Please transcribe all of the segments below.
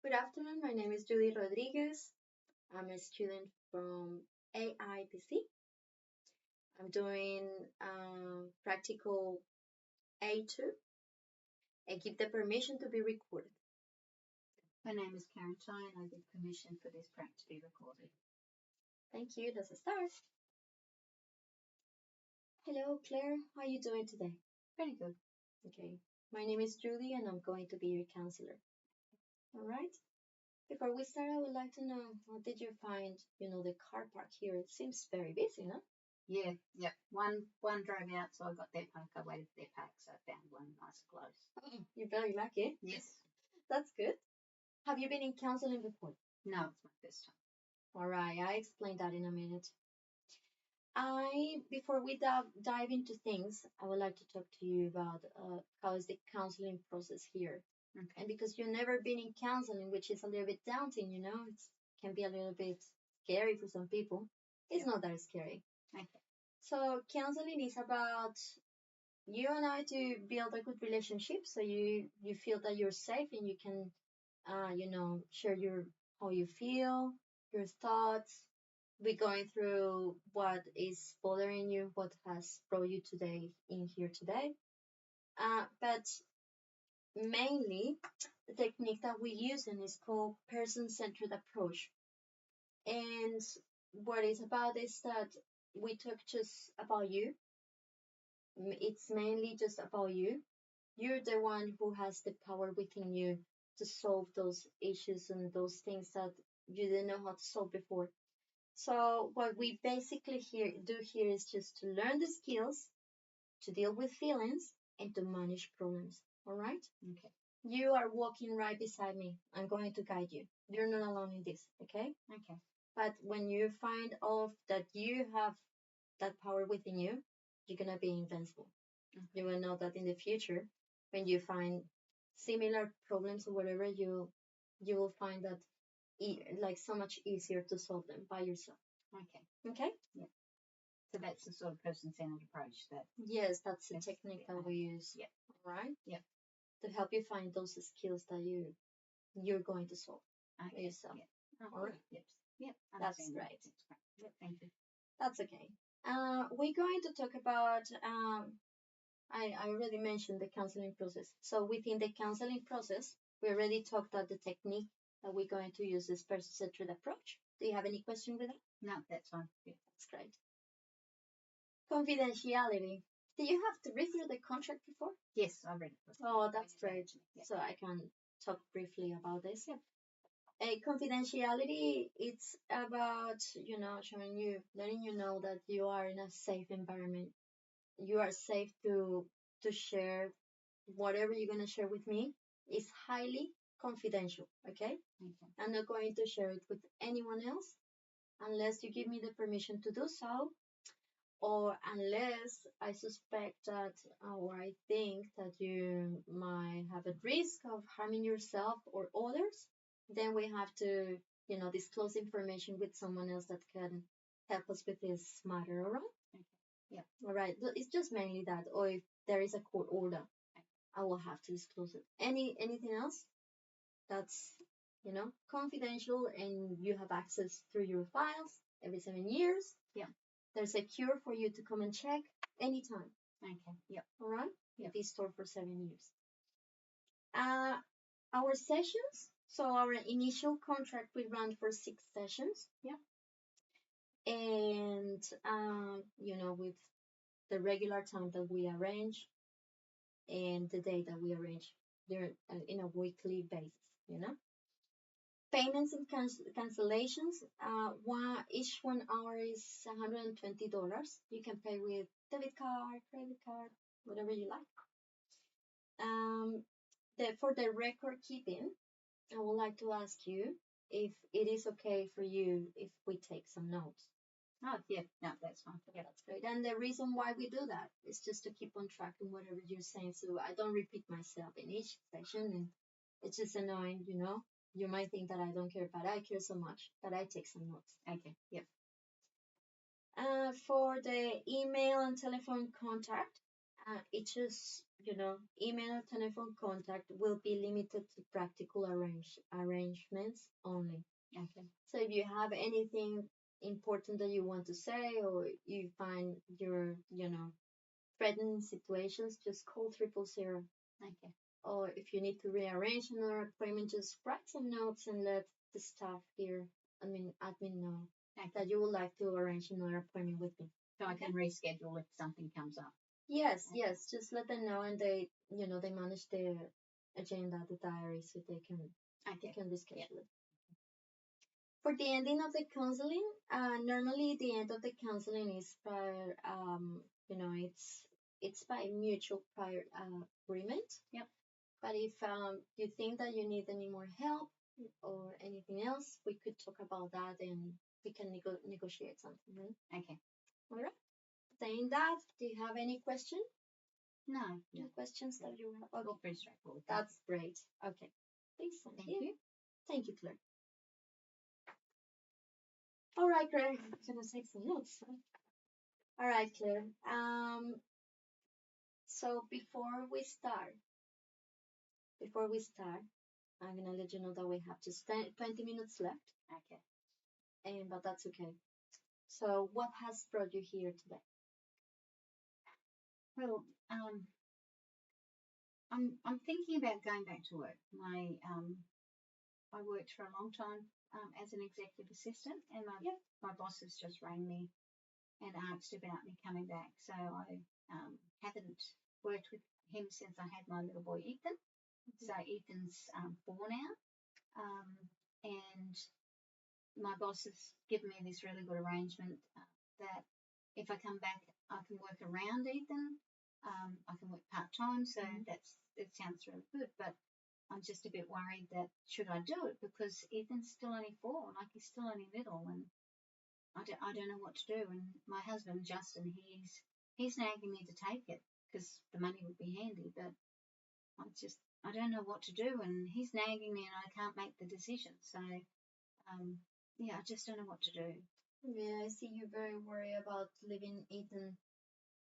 Good afternoon. My name is Julie Rodriguez. I'm a student from AIPC. I'm doing practical A2 and give the permission to be recorded. My name is Karen Chai and I give permission for this prank to be recorded. Thank you. Let's start. Hello, Claire. How are you doing today? Pretty good. Okay. My name is Julie and I'm going to be your counselor. All right. Before we start, I would like to know, how did you find, the car park here? It seems very busy, no? Yeah, yep. One drove out, so I got their park. I waited for their park, so I found one nice and close. Oh, you're very lucky. Yes. That's good. Have you been in counseling before? No, it's my first time. All right, I explain that in a minute. Before we dive into things, I would like to talk to you about how is the counseling process here. Okay. And because you've never been in counseling, which is a little bit daunting, it can be a little bit scary for some people. It's not that scary. Okay. So counseling is about you and I to build a good relationship, so you feel that you're safe and you can, share your how you feel, your thoughts. We're going through what is bothering you, what has brought you today in here today. But mainly, the technique that we use and is called person-centered approach. And what it's about is that we talk just about you. It's mainly just about you. You're the one who has the power within you to solve those issues and those things that you didn't know how to solve before. So what we basically do here is just to learn the skills to deal with feelings and to manage problems. All right? Okay. You are walking right beside me. I'm going to guide you. You're not alone in this, okay? Okay. But when you find out that you have that power within you, you're gonna be invincible. Okay. You will know that in the future, when you find similar problems or whatever, you will find that like so much easier to solve them by yourself. Okay. Okay? Yeah. So that's the sort of person-centered approach that. Yes, that's the technique that we use. Yeah. All right. Yeah. To help you find those skills that you're going to solve by yourself. Yeah. Oh, all right. Yep. Yep. That's Understand right. That's great. Yep. Thank you. That's okay. We're going to talk about. I already mentioned the counseling process. So within the counseling process, we already talked about the technique that we're going to use this person-centered approach. Do you have any question with that? No, that's fine. Yeah. That's great. Confidentiality. Did you have to read through the contract before? Yes, I read it. Oh, that's great. Yeah. So I can talk briefly about this. Yeah. Confidentiality, it's about, showing you, letting you know that you are in a safe environment. You are safe to share whatever you're going to share with me is highly confidential, okay? Okay. I'm not going to share it with anyone else unless you give me the permission to do so, or unless I suspect that, or I think that you might have a risk of harming yourself or others, then we have to, disclose information with someone else that can help us with this matter, all right? Okay. Yeah. All right. It's just mainly that, or if there is a court order, I will have to disclose it. Anything else that's, confidential and you have access through your files every 7 years. Yeah. There's a cure for you to come and check anytime. Okay. Yep. All right. Yep. It is stored for 7 years. Our sessions. So our initial contract we run for 6 sessions. Yeah. And with the regular time that we arrange and the day that we arrange, they're in a weekly basis. Payments and cancellations. Each 1 hour is $120. You can pay with debit card, credit card, whatever you like. For the record keeping, I would like to ask you if it is okay for you if we take some notes. Oh, yeah, no, that's fine. Yeah, that's great. And the reason why we do that is just to keep on track on whatever you're saying, so I don't repeat myself in each session, and it's just annoying, You might think that I don't care, but I care so much that I take some notes. Okay, yep. For the email and telephone contact, It's just, email or telephone contact will be limited to practical arrangements only. Okay. So if you have anything important that you want to say or you find your, threatening situations, just call 000. Okay. Or if you need to rearrange another appointment, just write some notes and let the staff here, admin know that you would like to arrange another appointment with me. So I can reschedule if something comes up. Yes, yes. Just let them know, and they manage the agenda, the diary, so they can reschedule it. For the ending of the counseling, normally the end of the counseling is prior, it's by mutual prior agreement. Yep. But if you think that you need any more help or anything else, we could talk about that and we can negotiate something. Right? Okay. All right. Saying that, do you have any question? No. No questions that you have? Okay. All pretty straightforward. That's great. Okay. Please. Thank you. Thank you, Claire. All right, Claire. I'm gonna take some notes. All right, Claire. So before we start, I'm gonna let you know that we have just 20 minutes left. Okay. But that's okay. So what has brought you here today? Well, I'm thinking about going back to work. I worked for a long time as an executive assistant, and my boss has just rang me and asked about me coming back. So I haven't worked with him since I had my little boy Ethan. So Ethan's 4 now, and my boss has given me this really good arrangement that if I come back, I can work around Ethan. I can work part time, so it sounds really good. But I'm just a bit worried that should I do it, because Ethan's still only 4, like he's still only little, and I don't know what to do. And my husband Justin, he's nagging me to take it because the money would be handy, but I don't know what to do, and he's nagging me, and I can't make the decision. So I just don't know what to do. Yeah, I see you're very worried about leaving Ethan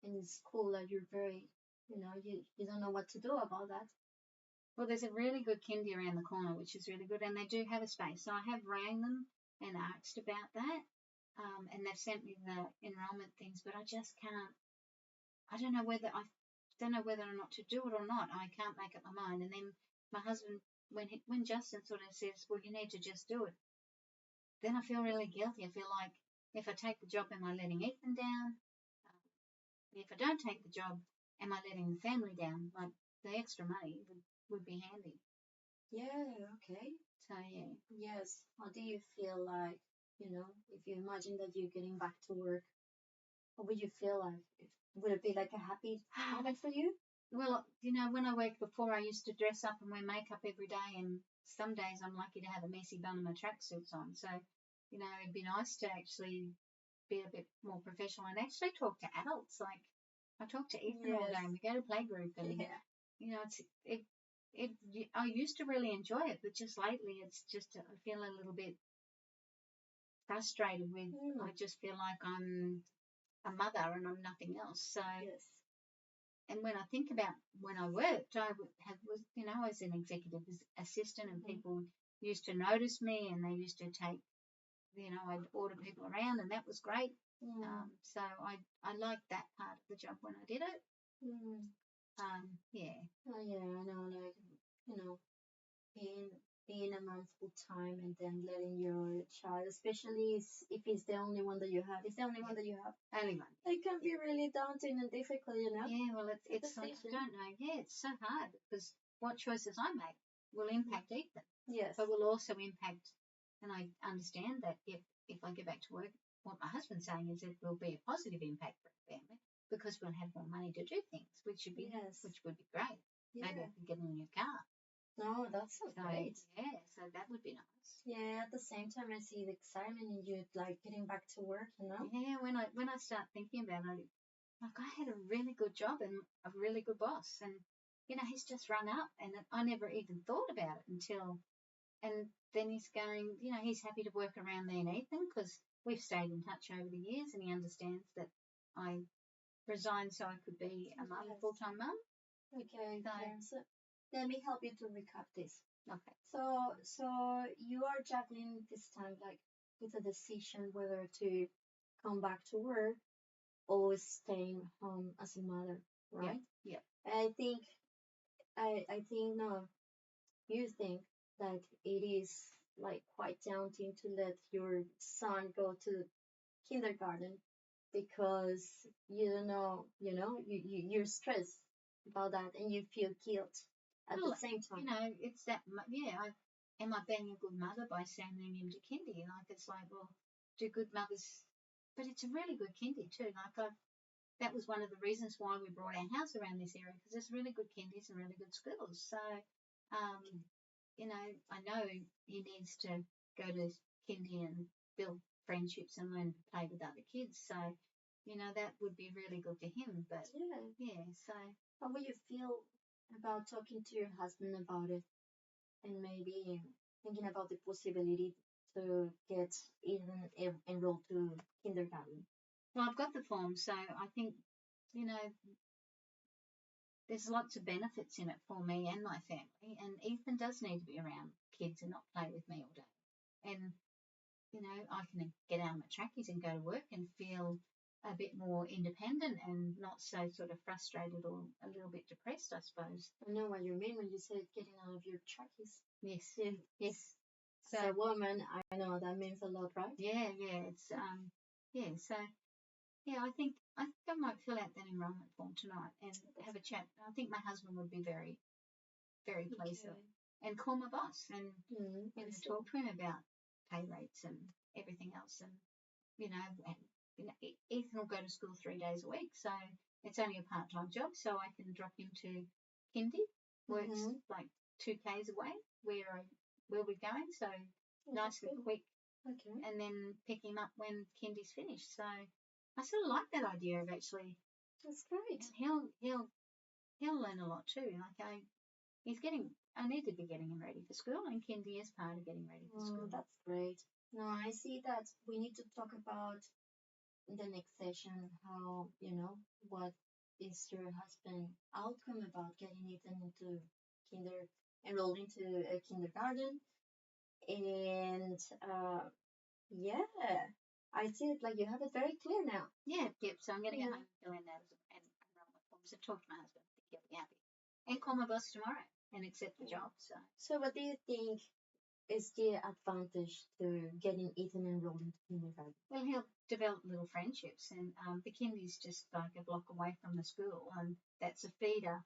in school, and you're very, you don't know what to do about that. Well, there's a really good kindy around the corner, which is really good, and they do have a space. So I have rang them and asked about that, and they've sent me the enrolment things, but I just can't. I don't know whether or not to do it or not. I can't make up my mind. And then my husband, when Justin sort of says, "Well, you need to just do it," then I feel really guilty. I feel like if I take the job, am I letting Ethan down? If I don't take the job, am I letting the family down? Like the extra money would be handy. Yeah, okay. So yeah. Yes. How do you feel like, if you imagine that you're getting back to work, what would you feel like? Would it be like a happy moment for you? Well, when I worked before, I used to dress up and wear makeup every day, and some days I'm lucky to have a messy bun and my tracksuits on. So, it'd be nice to actually be a bit more professional and actually talk to adults. Like I talk to Ethan all day, and we go to playgroup, and I used to really enjoy it, but just lately it's just I feel a little bit frustrated with. I just feel like I'm a mother and I'm nothing else. So. Yes. And when I think about when I worked, I was an executive assistant, and people used to notice me, and they used to take, I'd order people around, and that was great. So I liked that part of the job when I did it. Yeah. Oh yeah, I know, being a mom full time and then letting your child, especially if it's the only one that you have, Only one. It can be really daunting and difficult, Yeah, well, it's like, I don't know. Yeah, it's so hard because what choices I make will impact Ethan. Yes. But will also impact, and I understand that if I get back to work, what my husband's saying is it will be a positive impact for the family because we'll have more money to do things, which would be great. Yeah. Maybe I can get in a new car. No, that's so great. Yeah, so that would be nice. Yeah, at the same time, I see the excitement in you, like getting back to work, Yeah, when I start thinking about it, like I had a really good job and a really good boss, and he's just rung up, and I never even thought about it until, and then he's going, he's happy to work around me and Ethan because we've stayed in touch over the years, and he understands that I resigned so I could be a mum, Yes. full-time mum. Okay, So- yeah. So let me help you to recap this. Okay. So you are juggling this time like with a decision whether to come back to work or staying home as a mother, right? Yeah. I think no, you think that it is like quite daunting to let your son go to kindergarten because you don't know, you're stressed about that and you feel guilt at the Well, same time. It's that, am I being a good mother by sending him to kindy? Like, it's like, well, do good mothers, but it's a really good kindy too. Like, that was one of the reasons why we brought our house around this area, because there's really good kindies and really good schools. So, I know he needs to go to kindy and build friendships and learn to play with other kids. So, that would be really good for him. But Yeah. so How will you feel about talking to your husband about it and maybe thinking about the possibility to get even enrolled to kindergarten? well, I've got the form, so I think there's lots of benefits in it for me and my family. And Ethan does need to be around kids and not play with me all day. And I can get out of my trackies and go to work and feel a bit more independent and not so sort of frustrated or a little bit depressed, I suppose. I know what you mean when you said getting out of your trackies. Yes. Yeah. Yes. So, as a woman, I know that means a lot, right? Yeah. It's So I think I might fill out that enrolment form tonight and have a chat. I think my husband would be very, very pleased Okay. and call my boss and I see. talk to him about pay rates and everything else. And Ethan will go to school 3 days a week, so it's only a part-time job, so I can drop him to kindy. Works like 2 k's away where we're going, so nice and quick. Okay. And then pick him up when kindy's finished. So I sort of like that idea of actually. That's great. He'll learn a lot too. Like I need to be getting him ready for school, and kindy is part of getting ready for school. That's great. No, I see that we need to talk about in the next session how, what is your husband outcome about getting Ethan into enrolled into a kindergarten. And yeah, I see it like you have it very clear now. Yep. So I'm going to go home and fill in that and enrollment forms and talk to my husband. I think he'll be happy. And call my boss tomorrow and accept the job. So what do you think is the advantage to getting Ethan enrolled into kindergarten? Well, he'll develop little friendships, and the kindy's just like a block away from the school, and that's a feeder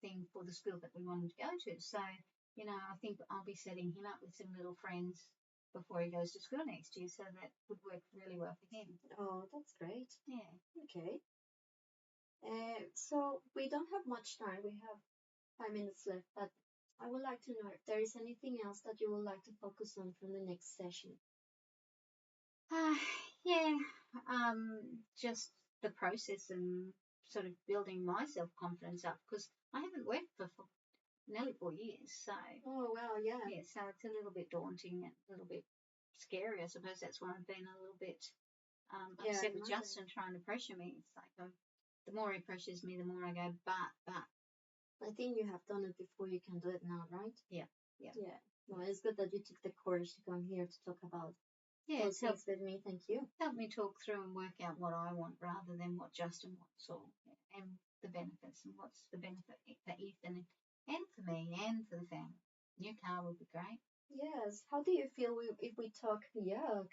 thing for the school that we want him to go to. So, I think I'll be setting him up with some little friends before he goes to school next year, so that would work really well for him. Oh, that's great. Yeah. Okay. So we don't have much time. We have 5 minutes left, but I would like to know if there is anything else that you would like to focus on from the next session. Yeah. Just the process and sort of building my self-confidence up, because I haven't worked for nearly 4 years. So. Oh, wow, yeah. Yeah, so it's a little bit daunting and a little bit scary. I suppose that's why I've been a little bit upset with Justin trying to pressure me. It's like the more he pressures me, the more I go, but. I think you have done it before, you can do it now, right? Yeah. Well, it's good that you took the courage to come here to talk about those things with me. Thank you. Help me talk through and work out what I want rather than what Justin wants, and the benefits and what's the benefit for Ethan and for me and for the family. New car would be great. Yes. How do you feel if we talk,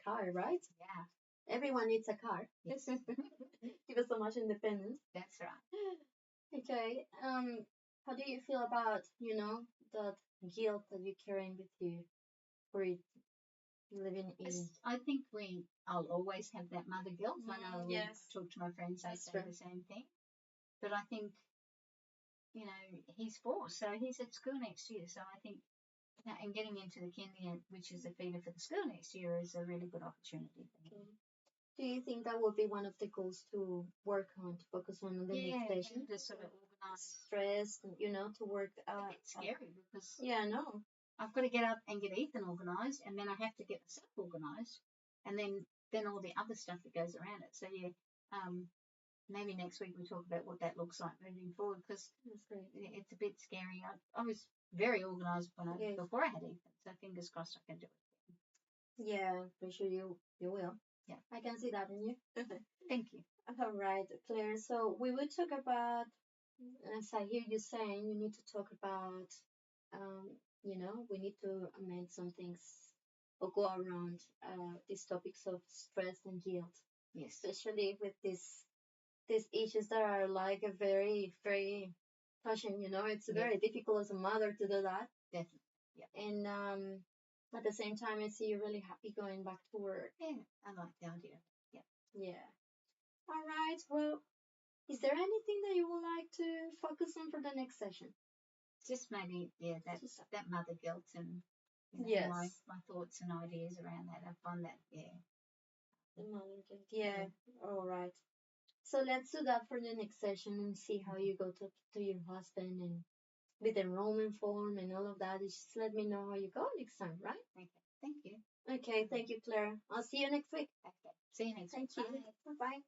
car, right? Yeah. Everyone needs a car. Yes. Give us so much independence. That's right. Okay. How do you feel about, that guilt that you're carrying with you for living in? I think I'll always have that mother guilt. I know I talk to my friends, they say the same thing. But I think, he's 4, so he's at school next year. So I think, and getting into the kindy, which is a feeder for the school next year, is a really good opportunity for him. Do you think that would be one of the goals to work on, to focus on in the next session? To sort of organise. Stress, to work. It's scary because. Yeah, I know. I've got to get up and get Ethan organised, and then I have to get myself organised, and then all the other stuff that goes around it. So maybe next week we talk about what that looks like moving forward, because That's great. it's a bit scary. I was very organised Yes. before I had Ethan, so fingers crossed I can do it. Yeah, for sure you will. Yeah. I can see that in you. Thank you. All right, Claire. So we will talk about, as I hear you saying, you need to talk about, we need to amend some things or go around these topics of stress and guilt, Yes. especially with these issues that are like a very, very touching. It's Yeah. very difficult as a mother to do that. Definitely. Yeah. And at the same time, I see you really happy going back to work. Yeah, I like the idea. Yeah. Yeah. All right. Well, is there anything that you would like to focus on for the next session? Just maybe, yeah, that mother guilt and Yes. my thoughts and ideas around that. I find that, yeah. The mother guilt. Yeah. All right. So let's do that for the next session and see how you go to your husband and with enrollment form and all of that. Just let me know how you go next time, right? Okay. Thank you. Okay. Thank you, Claire. I'll see you next week. Okay. See you next week. Thank you. Bye-bye.